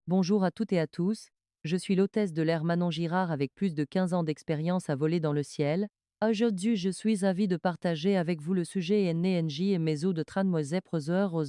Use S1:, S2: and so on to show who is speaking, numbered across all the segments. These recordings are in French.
S1: Bonjour à toutes et à tous, je suis l'hôtesse de l'air Manon Girard avec plus de 15 ans d'expérience à voler dans le ciel. Aujourd'hui, je suis ravie de partager avec vous le sujet NNJ et mes eaux de Tranmoisep aux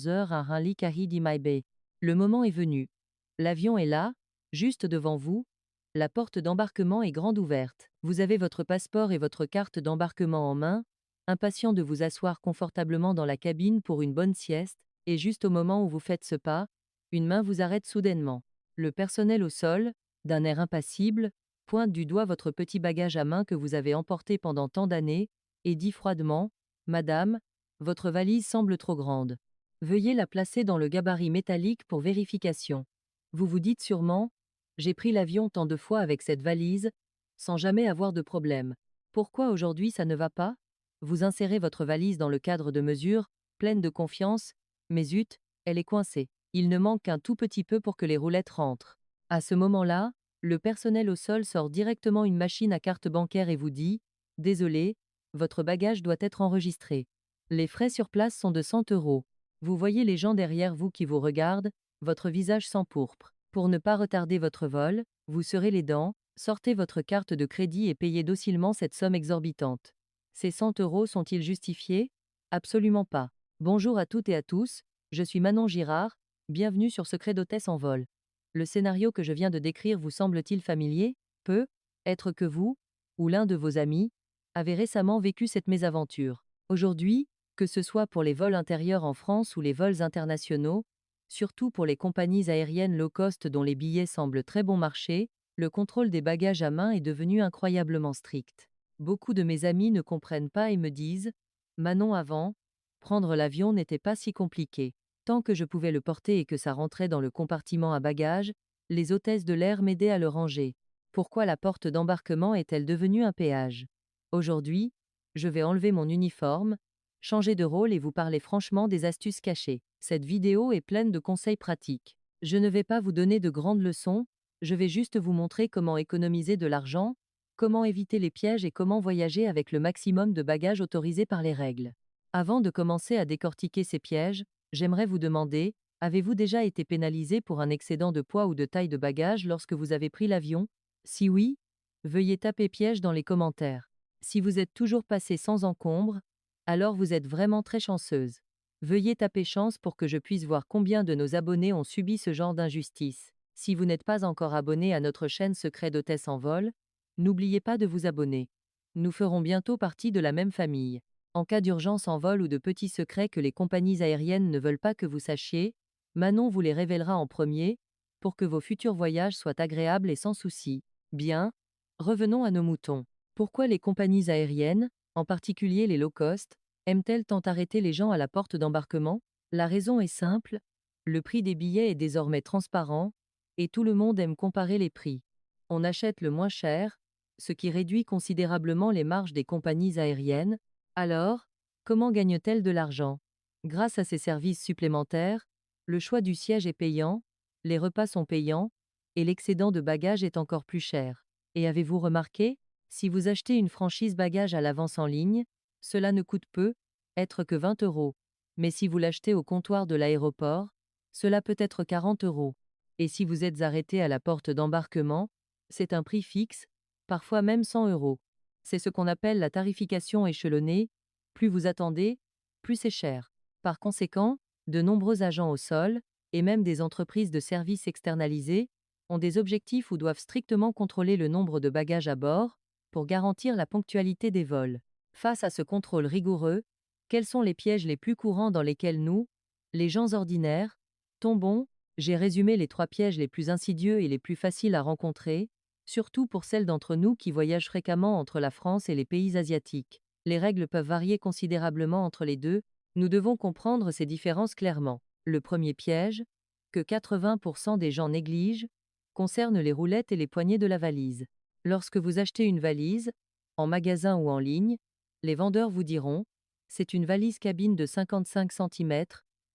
S1: heures à Rally Kahidi Bay. Le moment est venu. L'avion est là, juste devant vous. La porte d'embarquement est grande ouverte. Vous avez votre passeport et votre carte d'embarquement en main, impatient de vous asseoir confortablement dans la cabine pour une bonne sieste, et juste au moment où vous faites ce pas, une main vous arrête soudainement. Le personnel au sol, d'un air impassible, pointe du doigt votre petit bagage à main que vous avez emporté pendant tant d'années, et dit froidement: Madame, votre valise semble trop grande. Veuillez la placer dans le gabarit métallique pour vérification. Vous vous dites sûrement: J'ai pris l'avion tant de fois avec cette valise, sans jamais avoir de problème. Pourquoi aujourd'hui ça ne va pas? Vous insérez votre valise dans le cadre de mesure, pleine de confiance, mais zut, elle est coincée. Il ne manque qu'un tout petit peu pour que les roulettes rentrent. À ce moment-là, le personnel au sol sort directement une machine à carte bancaire et vous dit: Désolé, votre bagage doit être enregistré. Les frais sur place sont de 100 euros. Vous voyez les gens derrière vous qui vous regardent, votre visage s'empourpre. Pour ne pas retarder votre vol, vous serrez les dents, sortez votre carte de crédit et payez docilement cette somme exorbitante. Ces 100 euros sont-ils justifiés? Absolument pas. Bonjour à toutes et à tous, je suis Manon Girard. Bienvenue sur Secret d'hôtesse en vol. Le scénario que je viens de décrire vous semble-t-il familier? Peut être que vous, ou l'un de vos amis, avez récemment vécu cette mésaventure. Aujourd'hui, que ce soit pour les vols intérieurs en France ou les vols internationaux, surtout pour les compagnies aériennes low cost dont les billets semblent très bon marché, le contrôle des bagages à main est devenu incroyablement strict. Beaucoup de mes amis ne comprennent pas et me disent: Manon, avant, prendre l'avion n'était pas si compliqué. Tant que je pouvais le porter et que ça rentrait dans le compartiment à bagages, les hôtesses de l'air m'aidaient à le ranger. Pourquoi la porte d'embarquement est-elle devenue un péage? Aujourd'hui, je vais enlever mon uniforme, changer de rôle et vous parler franchement des astuces cachées. Cette vidéo est pleine de conseils pratiques. Je ne vais pas vous donner de grandes leçons, je vais juste vous montrer comment économiser de l'argent, comment éviter les pièges et comment voyager avec le maximum de bagages autorisés par les règles. Avant de commencer à décortiquer ces pièges, j'aimerais vous demander: avez-vous déjà été pénalisé pour un excédent de poids ou de taille de bagage lorsque vous avez pris l'avion? Si oui, veuillez taper piège dans les commentaires. Si vous êtes toujours passé sans encombre, alors vous êtes vraiment très chanceuse. Veuillez taper chance pour que je puisse voir combien de nos abonnés ont subi ce genre d'injustice. Si vous n'êtes pas encore abonné à notre chaîne Secret d'hôtesse en vol, n'oubliez pas de vous abonner. Nous ferons bientôt partie de la même famille. En cas d'urgence en vol ou de petits secrets que les compagnies aériennes ne veulent pas que vous sachiez, Manon vous les révélera en premier, pour que vos futurs voyages soient agréables et sans souci. Bien, revenons à nos moutons. Pourquoi les compagnies aériennes, en particulier les low cost, aiment-elles tant arrêter les gens à la porte d'embarquement? La raison est simple, le prix des billets est désormais transparent, et tout le monde aime comparer les prix. On achète le moins cher, ce qui réduit considérablement les marges des compagnies aériennes. Alors, comment gagne-t-elle de l'argent? Grâce à ces services supplémentaires, le choix du siège est payant, les repas sont payants, et l'excédent de bagages est encore plus cher. Et avez-vous remarqué, si vous achetez une franchise bagage à l'avance en ligne, cela ne coûte peu, être que 20 euros. Mais si vous l'achetez au comptoir de l'aéroport, cela peut être 40 euros. Et si vous êtes arrêté à la porte d'embarquement, c'est un prix fixe, parfois même 100 euros. C'est ce qu'on appelle la tarification échelonnée. Plus vous attendez, plus c'est cher. Par conséquent, de nombreux agents au sol, et même des entreprises de services externalisés, ont des objectifs ou doivent strictement contrôler le nombre de bagages à bord, pour garantir la ponctualité des vols. Face à ce contrôle rigoureux, quels sont les pièges les plus courants dans lesquels nous, les gens ordinaires, tombons? J'ai résumé les 3 pièges les plus insidieux et les plus faciles à rencontrer, surtout pour celles d'entre nous qui voyagent fréquemment entre la France et les pays asiatiques. Les règles peuvent varier considérablement entre les deux, nous devons comprendre ces différences clairement. Le premier piège, que 80% des gens négligent, concerne les roulettes et les poignées de la valise. Lorsque vous achetez une valise, en magasin ou en ligne, les vendeurs vous diront: c'est une valise cabine de 55 cm,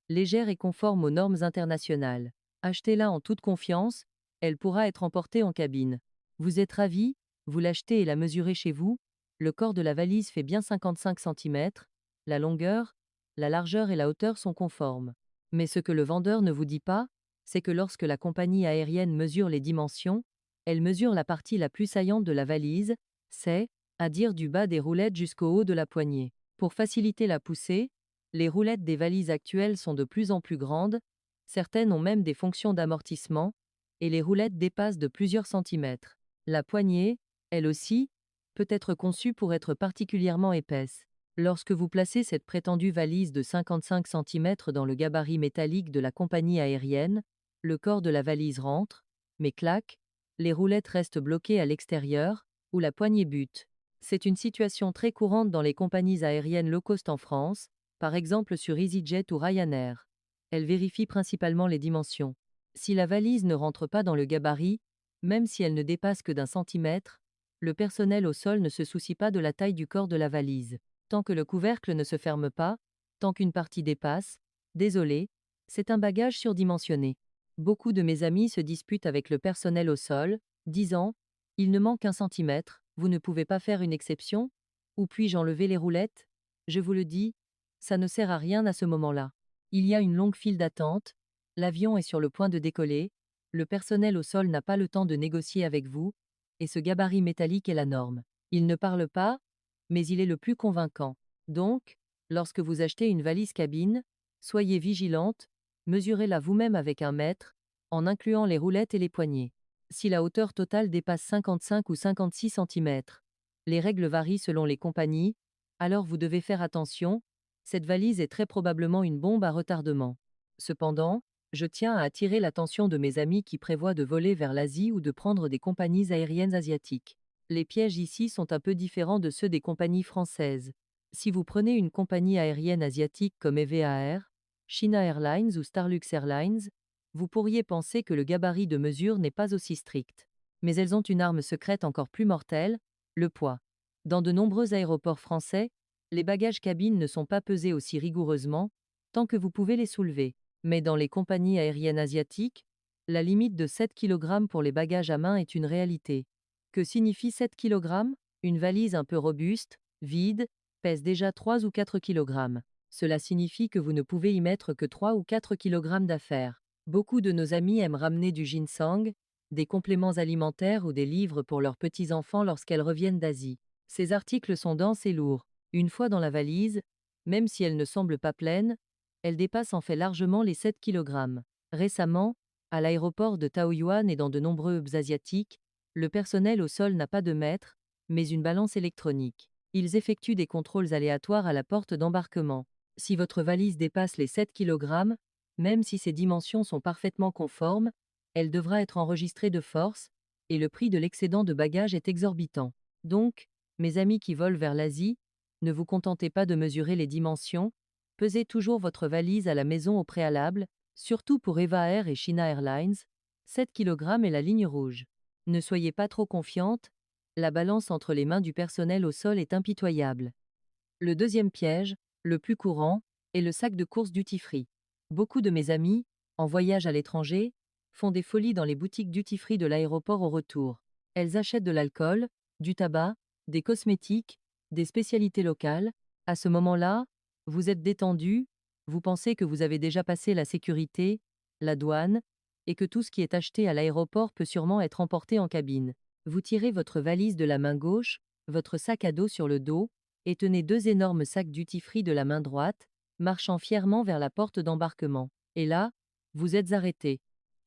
S1: légère et conforme aux normes internationales. Achetez-la en toute confiance, elle pourra être emportée en cabine. Vous êtes ravi, vous l'achetez et la mesurez chez vous, le corps de la valise fait bien 55 cm, la longueur, la largeur et la hauteur sont conformes. Mais ce que le vendeur ne vous dit pas, c'est que lorsque la compagnie aérienne mesure les dimensions, elle mesure la partie la plus saillante de la valise, c'est, à dire du bas des roulettes jusqu'au haut de la poignée. Pour faciliter la poussée, les roulettes des valises actuelles sont de plus en plus grandes, certaines ont même des fonctions d'amortissement, et les roulettes dépassent de plusieurs centimètres. La poignée, elle aussi, peut être conçue pour être particulièrement épaisse. Lorsque vous placez cette prétendue valise de 55 cm dans le gabarit métallique de la compagnie aérienne, le corps de la valise rentre, mais clac, les roulettes restent bloquées à l'extérieur, ou la poignée bute. C'est une situation très courante dans les compagnies aériennes low-cost en France, par exemple sur EasyJet ou Ryanair. Elle vérifie principalement les dimensions. Si la valise ne rentre pas dans le gabarit, même si elle ne dépasse que d'un centimètre, le personnel au sol ne se soucie pas de la taille du corps de la valise. Tant que le couvercle ne se ferme pas, tant qu'une partie dépasse, désolé, c'est un bagage surdimensionné. Beaucoup de mes amis se disputent avec le personnel au sol, disant « Il ne manque qu'un centimètre, vous ne pouvez pas faire une exception ? Ou puis-je enlever les roulettes ?» Je vous le dis, ça ne sert à rien à ce moment-là. Il y a une longue file d'attente, l'avion est sur le point de décoller, le personnel au sol n'a pas le temps de négocier avec vous, et ce gabarit métallique est la norme. Il ne parle pas, mais il est le plus convaincant. Donc, lorsque vous achetez une valise cabine, soyez vigilante, mesurez-la vous-même avec un mètre, en incluant les roulettes et les poignées. Si la hauteur totale dépasse 55 ou 56 cm, les règles varient selon les compagnies, alors vous devez faire attention, cette valise est très probablement une bombe à retardement. Cependant, je tiens à attirer l'attention de mes amis qui prévoient de voler vers l'Asie ou de prendre des compagnies aériennes asiatiques. Les pièges ici sont un peu différents de ceux des compagnies françaises. Si vous prenez une compagnie aérienne asiatique comme EVA Air, China Airlines ou Starlux Airlines, vous pourriez penser que le gabarit de mesure n'est pas aussi strict. Mais elles ont une arme secrète encore plus mortelle, le poids. Dans de nombreux aéroports français, les bagages cabines ne sont pas pesés aussi rigoureusement, tant que vous pouvez les soulever. Mais dans les compagnies aériennes asiatiques, la limite de 7 kg pour les bagages à main est une réalité. Que signifie 7 kg? Une valise un peu robuste, vide, pèse déjà 3 ou 4 kg. Cela signifie que vous ne pouvez y mettre que 3 ou 4 kg d'affaires. Beaucoup de nos amis aiment ramener du ginseng, des compléments alimentaires ou des livres pour leurs petits-enfants lorsqu'elles reviennent d'Asie. Ces articles sont denses et lourds. Une fois dans la valise, même si elle ne semble pas pleine, elle dépasse en fait largement les 7 kg. Récemment, à l'aéroport de Taoyuan et dans de nombreux hubs asiatiques, le personnel au sol n'a pas de mètre, mais une balance électronique. Ils effectuent des contrôles aléatoires à la porte d'embarquement. Si votre valise dépasse les 7 kg, même si ses dimensions sont parfaitement conformes, elle devra être enregistrée de force, et le prix de l'excédent de bagages est exorbitant. Donc, mes amis qui volent vers l'Asie, ne vous contentez pas de mesurer les dimensions, pesez toujours votre valise à la maison au préalable, surtout pour EVA Air et China Airlines, 7 kg est la ligne rouge. Ne soyez pas trop confiante, la balance entre les mains du personnel au sol est impitoyable. Le deuxième piège, le plus courant, est le sac de course duty-free. Beaucoup de mes amis, en voyage à l'étranger, font des folies dans les boutiques duty-free de l'aéroport au retour. Elles achètent de l'alcool, du tabac, des cosmétiques, des spécialités locales. À ce moment-là, vous êtes détendu, vous pensez que vous avez déjà passé la sécurité, la douane, et que tout ce qui est acheté à l'aéroport peut sûrement être emporté en cabine. Vous tirez votre valise de la main gauche, votre sac à dos sur le dos, et tenez deux énormes sacs duty-free de la main droite, marchant fièrement vers la porte d'embarquement. Et là, vous êtes arrêté.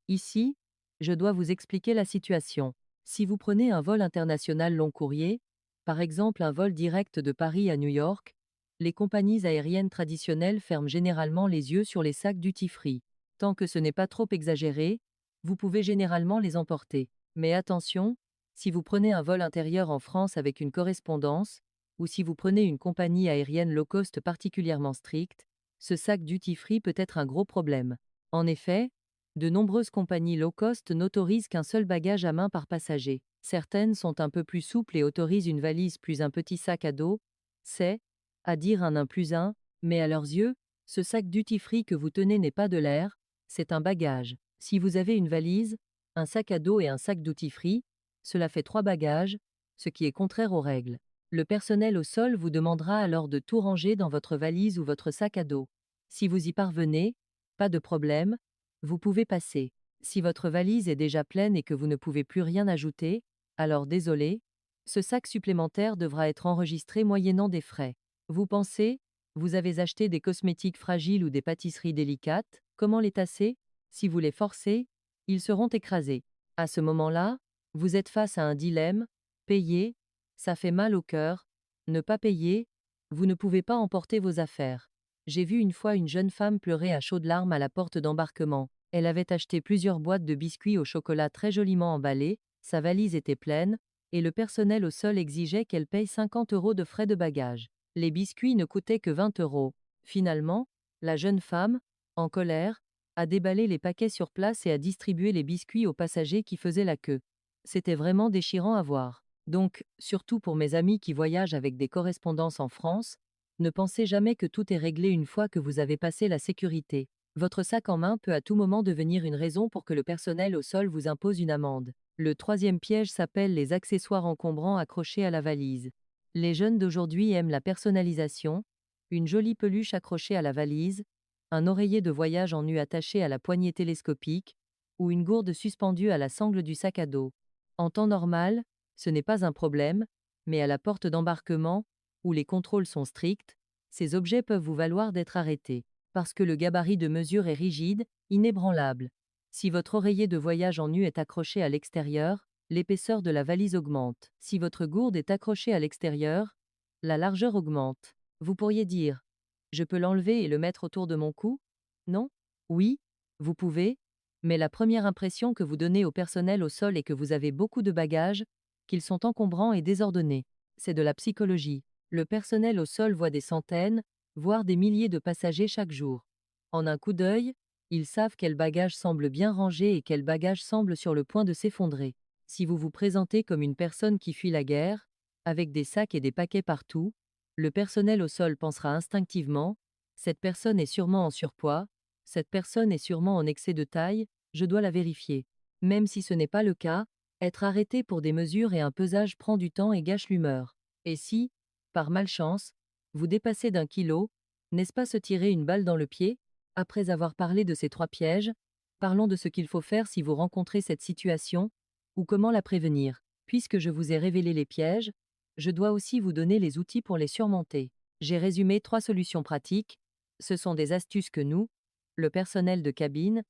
S1: Ici, je dois vous expliquer la situation. Si vous prenez un vol international long courrier, par exemple un vol direct de Paris à New York, les compagnies aériennes traditionnelles ferment généralement les yeux sur les sacs duty-free. Tant que ce n'est pas trop exagéré, vous pouvez généralement les emporter. Mais attention, si vous prenez un vol intérieur en France avec une correspondance, ou si vous prenez une compagnie aérienne low cost particulièrement stricte, ce sac duty-free peut être un gros problème. En effet, de nombreuses compagnies low cost n'autorisent qu'un seul bagage à main par passager. Certaines sont un peu plus souples et autorisent une valise plus un petit sac à dos. C'est, à dire un plus un, mais à leurs yeux, ce sac duty-free que vous tenez n'est pas de l'air, c'est un bagage. Si vous avez une valise, un sac à dos et un sac duty-free, cela fait 3 bagages, ce qui est contraire aux règles. Le personnel au sol vous demandera alors de tout ranger dans votre valise ou votre sac à dos. Si vous y parvenez, pas de problème, vous pouvez passer. Si votre valise est déjà pleine et que vous ne pouvez plus rien ajouter, alors désolé, ce sac supplémentaire devra être enregistré moyennant des frais. Vous pensez, vous avez acheté des cosmétiques fragiles ou des pâtisseries délicates, comment les tasser? Si vous les forcez, ils seront écrasés. À ce moment-là, vous êtes face à un dilemme, payer, ça fait mal au cœur, ne pas payer, vous ne pouvez pas emporter vos affaires. J'ai vu une fois une jeune femme pleurer à chaudes larmes à la porte d'embarquement. Elle avait acheté plusieurs boîtes de biscuits au chocolat très joliment emballés, sa valise était pleine, et le personnel au sol exigeait qu'elle paye 50 € de frais de bagage. Les biscuits ne coûtaient que 20 €. Finalement, la jeune femme, en colère, a déballé les paquets sur place et a distribué les biscuits aux passagers qui faisaient la queue. C'était vraiment déchirant à voir. Donc, surtout pour mes amis qui voyagent avec des correspondances en France, ne pensez jamais que tout est réglé une fois que vous avez passé la sécurité. Votre sac en main peut à tout moment devenir une raison pour que le personnel au sol vous impose une amende. Le troisième piège s'appelle les accessoires encombrants accrochés à la valise. Les jeunes d'aujourd'hui aiment la personnalisation, une jolie peluche accrochée à la valise, un oreiller de voyage en nu attaché à la poignée télescopique, ou une gourde suspendue à la sangle du sac à dos. En temps normal, ce n'est pas un problème, mais à la porte d'embarquement, où les contrôles sont stricts, ces objets peuvent vous valoir d'être arrêtés. Parce que le gabarit de mesure est rigide, inébranlable. Si votre oreiller de voyage en nu est accroché à l'extérieur, l'épaisseur de la valise augmente. Si votre gourde est accrochée à l'extérieur, la largeur augmente. Vous pourriez dire, je peux l'enlever et le mettre autour de mon cou? Non? Oui, vous pouvez, mais la première impression que vous donnez au personnel au sol est que vous avez beaucoup de bagages, qu'ils sont encombrants et désordonnés. C'est de la psychologie. Le personnel au sol voit des centaines, voire des milliers de passagers chaque jour. En un coup d'œil, ils savent quel bagage semble bien rangé et quel bagage semble sur le point de s'effondrer. Si vous vous présentez comme une personne qui fuit la guerre, avec des sacs et des paquets partout, le personnel au sol pensera instinctivement, cette personne est sûrement en surpoids, cette personne est sûrement en excès de taille, je dois la vérifier. Même si ce n'est pas le cas, être arrêté pour des mesures et un pesage prend du temps et gâche l'humeur. Et si, par malchance, vous dépassez d'1 kilo, n'est-ce pas se tirer une balle dans le pied? Après avoir parlé de ces 3 pièges, parlons de ce qu'il faut faire si vous rencontrez cette situation, ou comment la prévenir. Puisque je vous ai révélé les pièges, je dois aussi vous donner les outils pour les surmonter. J'ai résumé 3 solutions pratiques. Ce sont des astuces que nous, le personnel de cabine,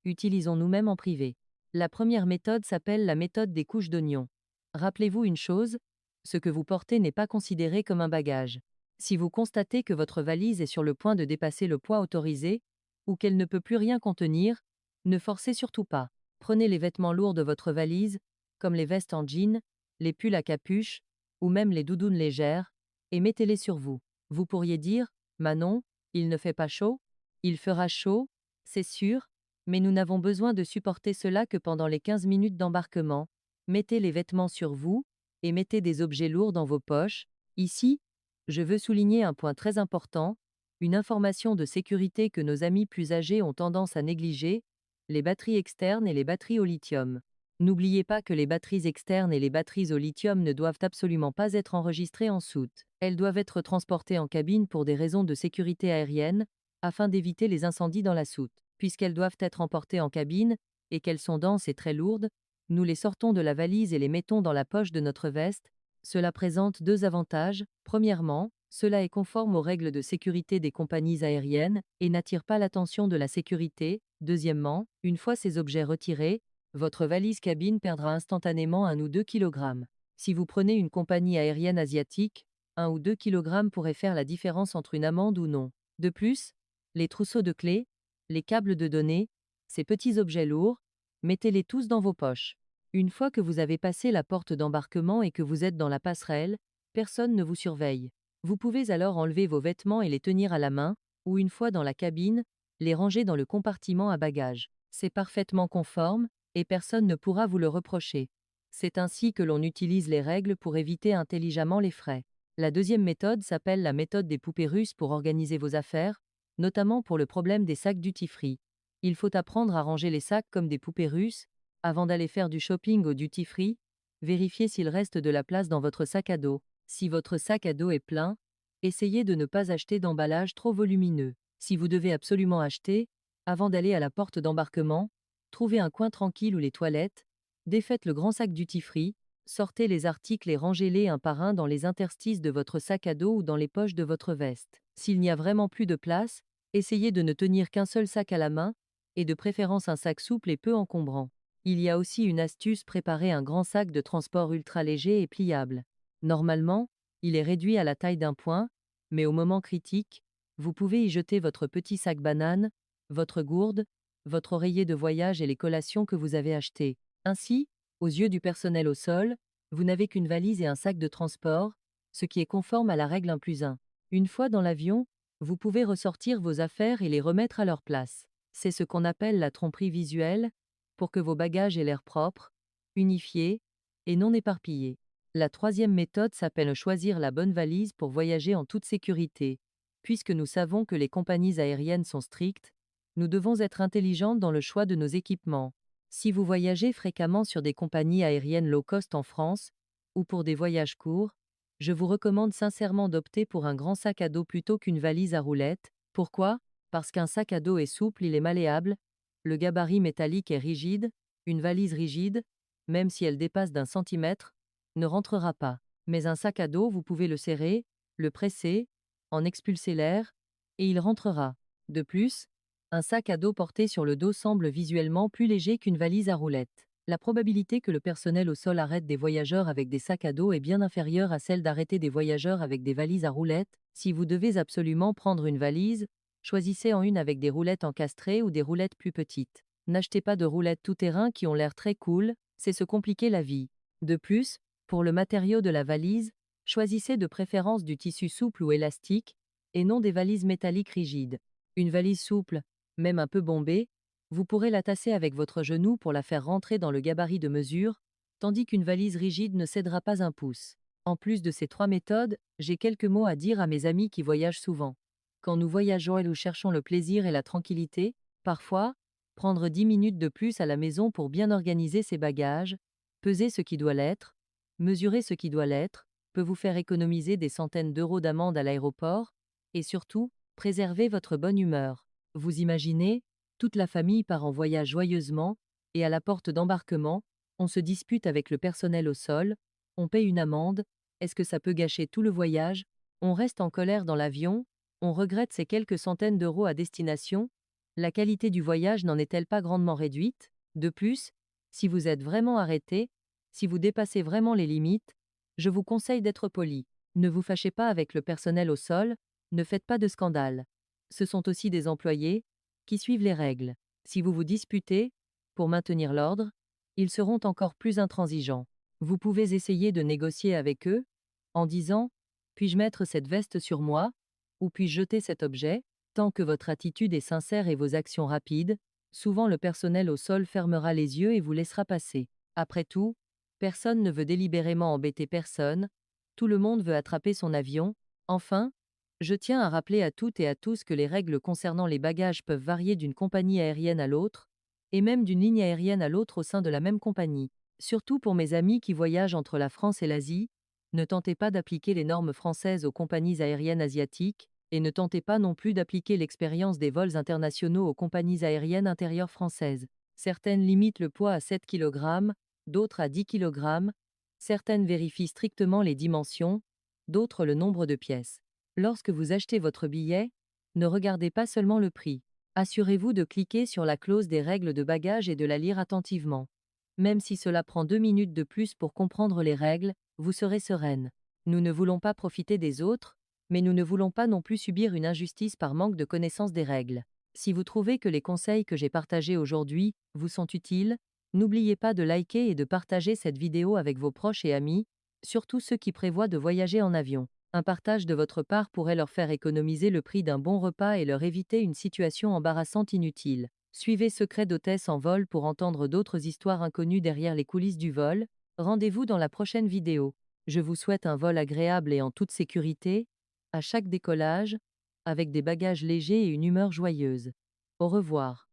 S1: utilisons nous-mêmes en privé. La première méthode s'appelle la méthode des couches d'oignon. Rappelez-vous une chose, ce que vous portez n'est pas considéré comme un bagage. Si vous constatez que votre valise est sur le point de dépasser le poids autorisé, ou qu'elle ne peut plus rien contenir, ne forcez surtout pas. Prenez les vêtements lourds de votre valise, comme les vestes en jean, les pulls à capuche, ou même les doudounes légères, et mettez-les sur vous. Vous pourriez dire, Manon, il ne fait pas chaud? Il fera chaud, c'est sûr, mais nous n'avons besoin de supporter cela que pendant les 15 minutes d'embarquement. Mettez les vêtements sur vous, et mettez des objets lourds dans vos poches. Ici, je veux souligner un point très important, une information de sécurité que nos amis plus âgés ont tendance à négliger, les batteries externes et les batteries au lithium. N'oubliez pas que les batteries externes et les batteries au lithium ne doivent absolument pas être enregistrées en soute. Elles doivent être transportées en cabine pour des raisons de sécurité aérienne, afin d'éviter les incendies dans la soute. Puisqu'elles doivent être emportées en cabine, et qu'elles sont denses et très lourdes, nous les sortons de la valise et les mettons dans la poche de notre veste. Cela présente 2 avantages. Premièrement, cela est conforme aux règles de sécurité des compagnies aériennes et n'attire pas l'attention de la sécurité. Deuxièmement, une fois ces objets retirés, votre valise cabine perdra instantanément 1 ou 2 kg. Si vous prenez une compagnie aérienne asiatique, 1 ou 2 kg pourraient faire la différence entre une amende ou non. De plus, les trousseaux de clés, les câbles de données, ces petits objets lourds, mettez-les tous dans vos poches. Une fois que vous avez passé la porte d'embarquement et que vous êtes dans la passerelle, personne ne vous surveille. Vous pouvez alors enlever vos vêtements et les tenir à la main, ou une fois dans la cabine, les ranger dans le compartiment à bagages. C'est parfaitement conforme, et personne ne pourra vous le reprocher. C'est ainsi que l'on utilise les règles pour éviter intelligemment les frais. La deuxième méthode s'appelle la méthode des poupées russes pour organiser vos affaires, notamment pour le problème des sacs duty-free. Il faut apprendre à ranger les sacs comme des poupées russes. Avant d'aller faire du shopping au duty-free, vérifiez s'il reste de la place dans votre sac à dos. Si votre sac à dos est plein, essayez de ne pas acheter d'emballage trop volumineux. Si vous devez absolument acheter, Avant d'aller à la porte d'embarquement, trouvez un coin tranquille ou les toilettes, défaites le grand sac duty-free, sortez les articles et rangez-les un par un dans les interstices de votre sac à dos ou dans les poches de votre veste. S'il n'y a vraiment plus de place, essayez de ne tenir qu'un seul sac à la main, et de préférence un sac souple et peu encombrant. Il y a aussi une astuce, préparer un grand sac de transport ultra léger et pliable. Normalement, il est réduit à la taille d'un poing, mais au moment critique, vous pouvez y jeter votre petit sac banane, votre gourde, votre oreiller de voyage et les collations que vous avez achetées. Ainsi, aux yeux du personnel au sol, vous n'avez qu'une valise et un sac de transport, ce qui est conforme à la règle 1+1. Une fois dans l'avion, vous pouvez ressortir vos affaires et les remettre à leur place. C'est ce qu'on appelle la tromperie visuelle, pour que vos bagages aient l'air propres, unifiés et non éparpillés. La troisième méthode s'appelle choisir la bonne valise pour voyager en toute sécurité. Puisque nous savons que les compagnies aériennes sont strictes, nous devons être intelligentes dans le choix de nos équipements. Si vous voyagez fréquemment sur des compagnies aériennes low cost en France, ou pour des voyages courts, je vous recommande sincèrement d'opter pour un grand sac à dos plutôt qu'une valise à roulettes. Pourquoi? Parce qu'un sac à dos est souple, il est malléable, le gabarit métallique est rigide, une valise rigide, même si elle dépasse d'1 centimètre, ne rentrera pas. Mais un sac à dos, vous pouvez le serrer, le presser, en expulser l'air, et il rentrera. De plus, un sac à dos porté sur le dos semble visuellement plus léger qu'une valise à roulettes. La probabilité que le personnel au sol arrête des voyageurs avec des sacs à dos est bien inférieure à celle d'arrêter des voyageurs avec des valises à roulettes. Si vous devez absolument prendre une valise, choisissez en une avec des roulettes encastrées ou des roulettes plus petites. N'achetez pas de roulettes tout-terrain qui ont l'air très cool, c'est se compliquer la vie. De plus, pour le matériau de la valise, choisissez de préférence du tissu souple ou élastique, et non des valises métalliques rigides. Une valise souple, même un peu bombée, vous pourrez la tasser avec votre genou pour la faire rentrer dans le gabarit de mesure, tandis qu'une valise rigide ne cédera pas un pouce. En plus de ces 3 méthodes, j'ai quelques mots à dire à mes amis qui voyagent souvent. Quand nous voyageons et nous cherchons le plaisir et la tranquillité, parfois, prendre 10 minutes de plus à la maison pour bien organiser ses bagages, peser ce qui doit l'être, mesurer ce qui doit l'être, peut vous faire économiser des centaines d'euros d'amende à l'aéroport, et surtout, préserver votre bonne humeur. Vous imaginez, toute la famille part en voyage joyeusement, et à la porte d'embarquement, on se dispute avec le personnel au sol, on paye une amende, est-ce que ça peut gâcher tout le voyage? On reste en colère dans l'avion, on regrette ces quelques centaines d'euros à destination, la qualité du voyage n'en est-elle pas grandement réduite? De plus, si vous êtes vraiment arrêté, si vous dépassez vraiment les limites, je vous conseille d'être poli. Ne vous fâchez pas avec le personnel au sol, ne faites pas de scandale. Ce sont aussi des employés, qui suivent les règles. Si vous vous disputez, pour maintenir l'ordre, ils seront encore plus intransigeants. Vous pouvez essayer de négocier avec eux, en disant: puis-je mettre cette veste sur moi? Ou puis-je jeter cet objet? Tant que votre attitude est sincère et vos actions rapides, souvent le personnel au sol fermera les yeux et vous laissera passer. Après tout, personne ne veut délibérément embêter personne, tout le monde veut attraper son avion. Enfin, je tiens à rappeler à toutes et à tous que les règles concernant les bagages peuvent varier d'une compagnie aérienne à l'autre, et même d'une ligne aérienne à l'autre au sein de la même compagnie. Surtout pour mes amis qui voyagent entre la France et l'Asie, ne tentez pas d'appliquer les normes françaises aux compagnies aériennes asiatiques, et ne tentez pas non plus d'appliquer l'expérience des vols internationaux aux compagnies aériennes intérieures françaises. Certaines limitent le poids à 7 kg, d'autres à 10 kg, certaines vérifient strictement les dimensions, d'autres le nombre de pièces. Lorsque vous achetez votre billet, ne regardez pas seulement le prix. Assurez-vous de cliquer sur la clause des règles de bagage et de la lire attentivement. Même si cela prend 2 minutes de plus pour comprendre les règles, vous serez sereine. Nous ne voulons pas profiter des autres, mais nous ne voulons pas non plus subir une injustice par manque de connaissance des règles. Si vous trouvez que les conseils que j'ai partagés aujourd'hui vous sont utiles, n'oubliez pas de liker et de partager cette vidéo avec vos proches et amis, surtout ceux qui prévoient de voyager en avion. Un partage de votre part pourrait leur faire économiser le prix d'un bon repas et leur éviter une situation embarrassante inutile. Suivez Secret d'hôtesse en vol pour entendre d'autres histoires inconnues derrière les coulisses du vol. Rendez-vous dans la prochaine vidéo. Je vous souhaite un vol agréable et en toute sécurité, à chaque décollage, avec des bagages légers et une humeur joyeuse. Au revoir.